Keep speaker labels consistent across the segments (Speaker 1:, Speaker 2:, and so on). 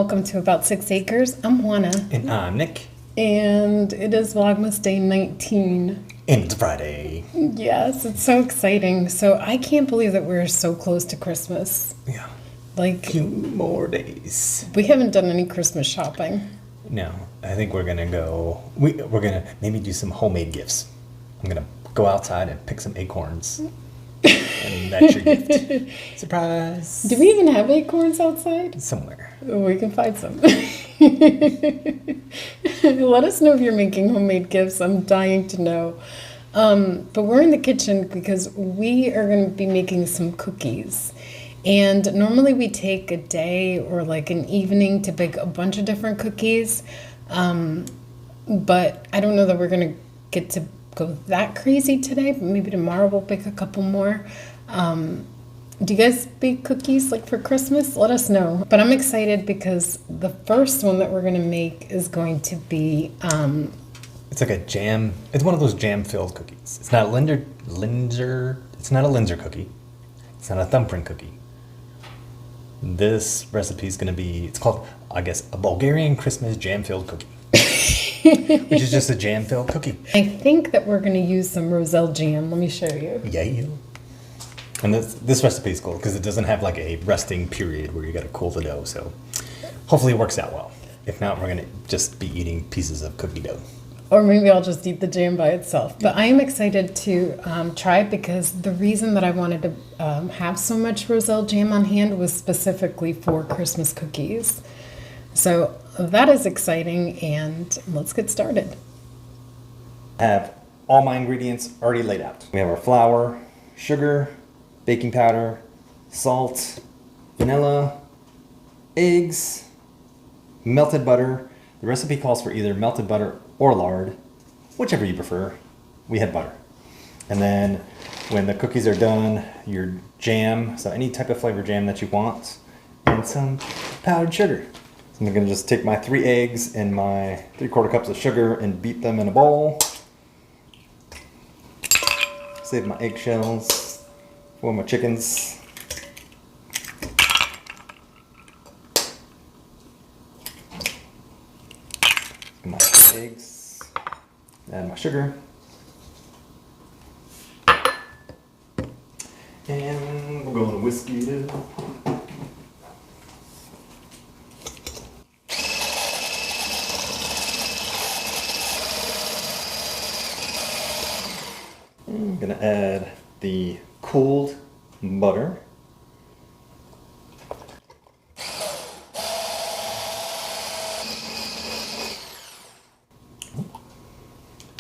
Speaker 1: welcome to About 6 Acres. I'm Juana.
Speaker 2: And I'm Nick.
Speaker 1: And it is Vlogmas Day 19.
Speaker 2: And it's Friday.
Speaker 1: Yes, it's so exciting. So I can't believe that we're so close to Christmas.
Speaker 2: Yeah.
Speaker 1: Like,
Speaker 2: 2 more days.
Speaker 1: we haven't done any Christmas shopping.
Speaker 2: No, I think we're gonna go. We're gonna maybe do some homemade gifts. I'm gonna go outside and pick some acorns. And that's your gift. Surprise.
Speaker 1: Do we even have acorns outside?
Speaker 2: Somewhere.
Speaker 1: We can find some. Let us know if you're making homemade gifts. I'm dying to know. But we're in the kitchen because we are going to be making some cookies. And normally we take a day or like an evening to bake a bunch of different cookies. But I don't know that we're going to get to go that crazy today. But maybe tomorrow we'll bake a couple more. Do you guys bake cookies like for Christmas? Let us know. But I'm excited because the first one that we're going to make is going to be...
Speaker 2: It's like a jam. It's one of those jam-filled cookies. It's not a It's not a Linzer cookie. It's not a thumbprint cookie. This recipe is going to be... It's called, I guess, a Bulgarian Christmas jam-filled cookie. Which is just a jam-filled cookie.
Speaker 1: I think that we're going to use some Roselle jam. Let me show you.
Speaker 2: Yeah. And this recipe is cool because it doesn't have like a resting period where you got to cool the dough. So hopefully it works out well. If not, we're going to just be eating pieces of cookie dough.
Speaker 1: Or maybe I'll just eat the jam by itself. But I am excited to try it because the reason that I wanted to have so much Roselle jam on hand was specifically for Christmas cookies. So that is exciting, and let's get started.
Speaker 2: I have all my ingredients already laid out. We have our flour, sugar, baking powder, salt, vanilla, eggs, melted butter. The recipe calls for either melted butter or lard, whichever you prefer. We had butter. And then when the cookies are done, your jam, so any type of flavor jam that you want, and some powdered sugar. So I'm gonna just take my 3 eggs and my 3/4 cups of sugar and beat them in a bowl. Save my eggshells for my chickens. My eggs, add my sugar, and we're going to whisk it up. I'm gonna add the cooled butter.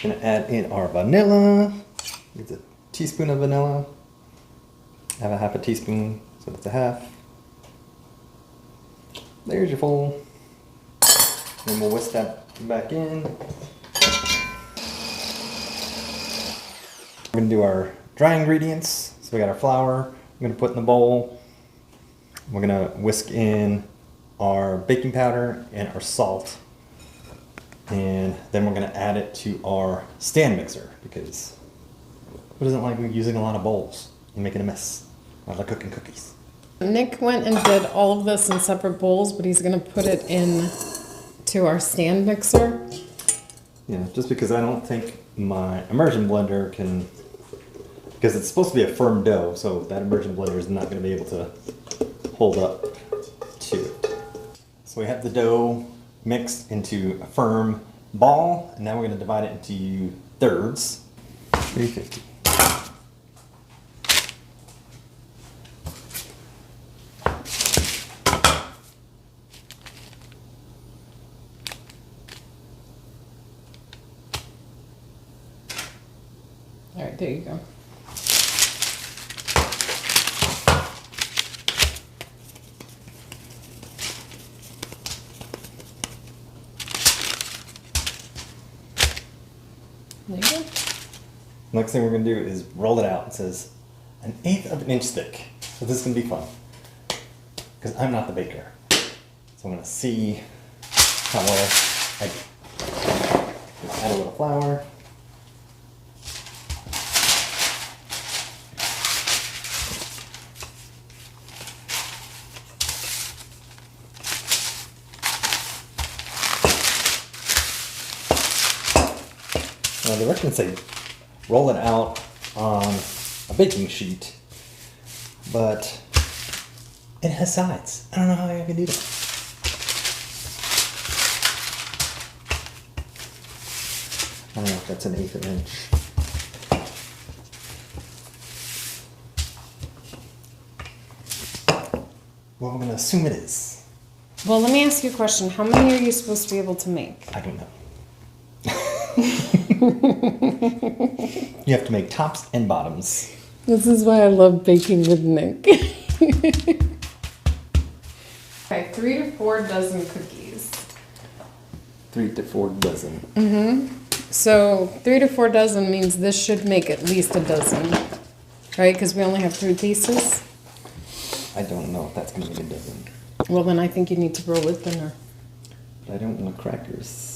Speaker 2: Gonna add in our vanilla. It's a teaspoon of vanilla. I have a half a teaspoon, so that's a half. There's your full. Then we'll whisk that back in. We're gonna do our dry ingredients. So we got our flour. We're gonna put in the bowl. We're gonna whisk in our baking powder and our salt. And then we're going to add it to our stand mixer because who doesn't like using a lot of bowls and making a mess while they're cooking cookies?
Speaker 1: Nick went and did all of this in separate bowls, but he's going to put it in to our stand mixer.
Speaker 2: Yeah, just because I don't think my immersion blender can, because it's supposed to be a firm dough, so that immersion blender is not going to be able to hold up to it. So we have the dough mixed into a firm ball, and now we're going to divide it into thirds. 350.
Speaker 1: All right, there you go. There you go.
Speaker 2: Next thing we're going to do is roll it out. It says 1/8 of an inch thick. So this is going to be fun. Because I'm not the baker. So I'm going to see how well I do. Add a little flour. The directions say roll it out on a baking sheet, but it has sides. I don't know how I can do that. I don't know if that's an 1/8 of an inch. Well, I'm going to assume it is.
Speaker 1: Well, let me ask you a question. How many are you supposed to be able to make?
Speaker 2: I don't know. You have to make tops and bottoms.
Speaker 1: This is why I love baking with Nick. Okay, 3 to 4 dozen cookies.
Speaker 2: 3 to 4 dozen.
Speaker 1: So 3 to 4 dozen means this should make at least a dozen, right? Because we only have 3 pieces.
Speaker 2: I don't know if that's going to make a dozen.
Speaker 1: Well, then I think you need to roll it thinner.
Speaker 2: But I don't want crackers.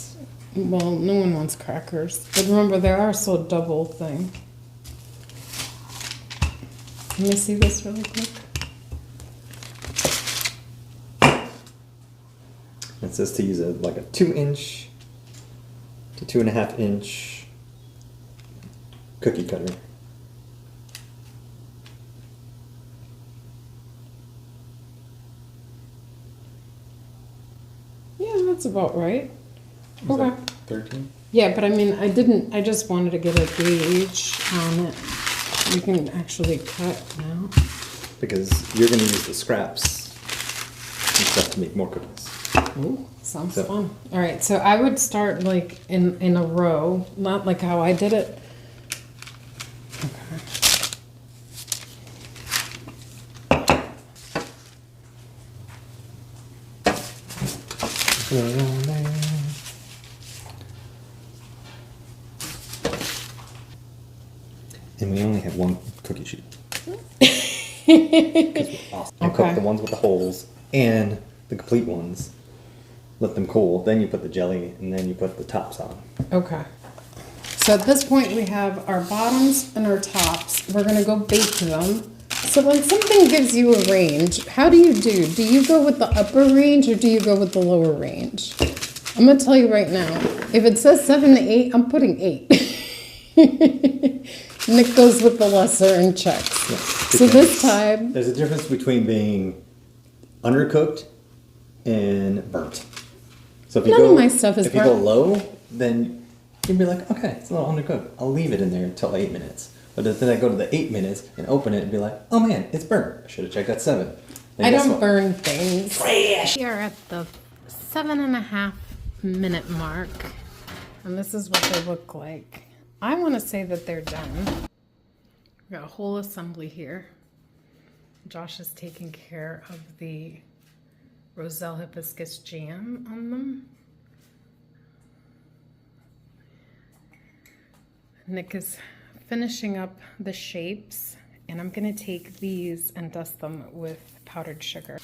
Speaker 1: Well, no one wants crackers. But remember, they are also a double thing. Let me see this really quick.
Speaker 2: It says to use like a 2-inch to 2.5-inch cookie cutter.
Speaker 1: Yeah, that's about right.
Speaker 2: Was
Speaker 1: Okay.
Speaker 2: that 13?
Speaker 1: Yeah, but I mean, I just wanted to get a gauge on it. We can actually cut now.
Speaker 2: Because you're going to use the scraps and stuff to make more cookies.
Speaker 1: Ooh, sounds
Speaker 2: So-
Speaker 1: fun. All right, so I would start like in a row, not like how I did it.
Speaker 2: And we only have one cookie sheet. 'Cause we're awesome. And
Speaker 1: Okay.
Speaker 2: cook the ones with the holes and the complete ones. Let them cool. Then you put the jelly and then you put the tops on.
Speaker 1: Okay. So at this point we have our bottoms and our tops. We're gonna go bake them. So when something gives you a range, how do you do? Do you go with the upper range or do you go with the lower range? I'm gonna tell you right now, if it says 7 to 8, I'm putting 8. Nick goes with the lesser and checks.
Speaker 2: Yes,
Speaker 1: So this
Speaker 2: because
Speaker 1: time,
Speaker 2: there's a difference between being undercooked and burnt. So if you
Speaker 1: None
Speaker 2: go,
Speaker 1: of my stuff is
Speaker 2: if you go
Speaker 1: burnt.
Speaker 2: low, then you'd be like, okay, it's a little undercooked. I'll leave it in there until 8 minutes. But then I go to the 8 minutes and open it and be like, oh man, it's burnt. I should have checked at 7. And
Speaker 1: I
Speaker 2: guess
Speaker 1: don't
Speaker 2: what?
Speaker 1: burn things.
Speaker 3: We are at the 7.5 minute mark.
Speaker 1: And this is what they look like. I want to say that they're done. We got a whole assembly here. Josh is taking care of the Roselle Hibiscus jam on them. Nick is finishing up the shapes, and I'm going to take these and dust them with powdered sugar.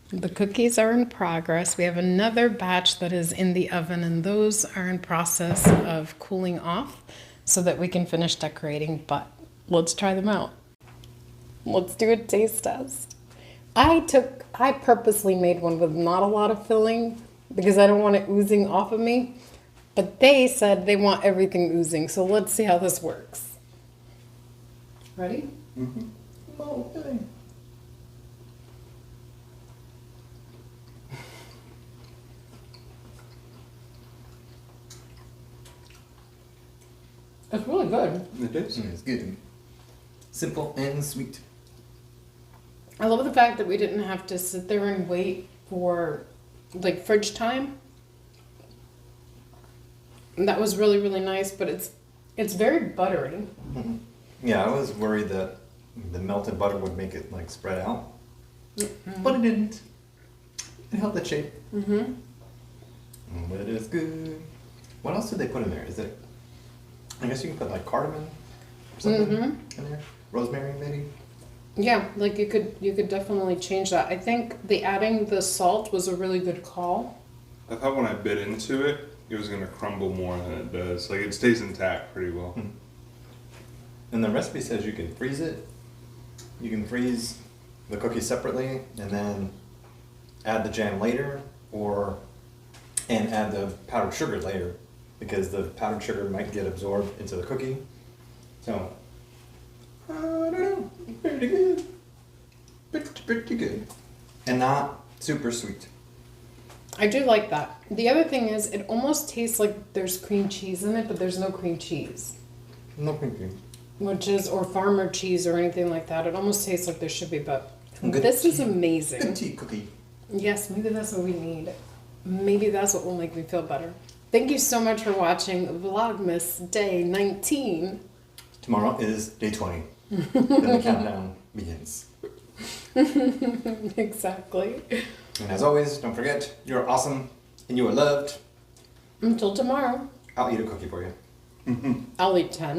Speaker 1: The cookies are in progress. We have another batch that is in the oven, and those are in process of cooling off so that we can finish decorating, but let's try them out. Let's do a taste test. I purposely made one with not a lot of filling because I don't want it oozing off of me, but they said they want everything oozing, so let's see how this works. Ready?
Speaker 2: Mm-hmm. Oh, okay.
Speaker 1: It's really good.
Speaker 2: It is. It's good. Simple and sweet.
Speaker 1: I love the fact that we didn't have to sit there and wait for like fridge time. And that was really, really nice, but it's very buttery.
Speaker 2: Mm-hmm. Yeah, I was worried that the melted butter would make it like spread out, but it didn't. It held the shape.
Speaker 1: Mm-hmm.
Speaker 2: But it is good. What else did they put in there? Is it? I guess you can put like cardamom or something in there. Rosemary, maybe.
Speaker 1: Yeah, like you could definitely change that. I think the adding the salt was a really good call.
Speaker 4: I thought when I bit into it, it was gonna crumble more than it does. Like it stays intact pretty well.
Speaker 2: And the recipe says you can freeze it. You can freeze the cookies separately and then add the jam later, and add the powdered sugar later, because the powdered sugar might get absorbed into the cookie. So, I don't know, pretty good. Pretty good. And not super sweet.
Speaker 1: I do like that. The other thing is, it almost tastes like there's cream cheese in it, but there's no cream cheese.
Speaker 2: No cream.
Speaker 1: Or farmer cheese or anything like that. It almost tastes like there should be, but
Speaker 2: Good
Speaker 1: this is
Speaker 2: tea.
Speaker 1: amazing.
Speaker 2: Good tea cookie.
Speaker 1: Yes, maybe that's what we need. Maybe that's what will make me feel better. Thank you so much for watching Vlogmas Day 19.
Speaker 2: Tomorrow is day 20. Then the countdown begins.
Speaker 1: Exactly.
Speaker 2: And as always, don't forget, you're awesome and you are loved.
Speaker 1: Until tomorrow.
Speaker 2: I'll eat a cookie for you.
Speaker 1: I'll eat 10.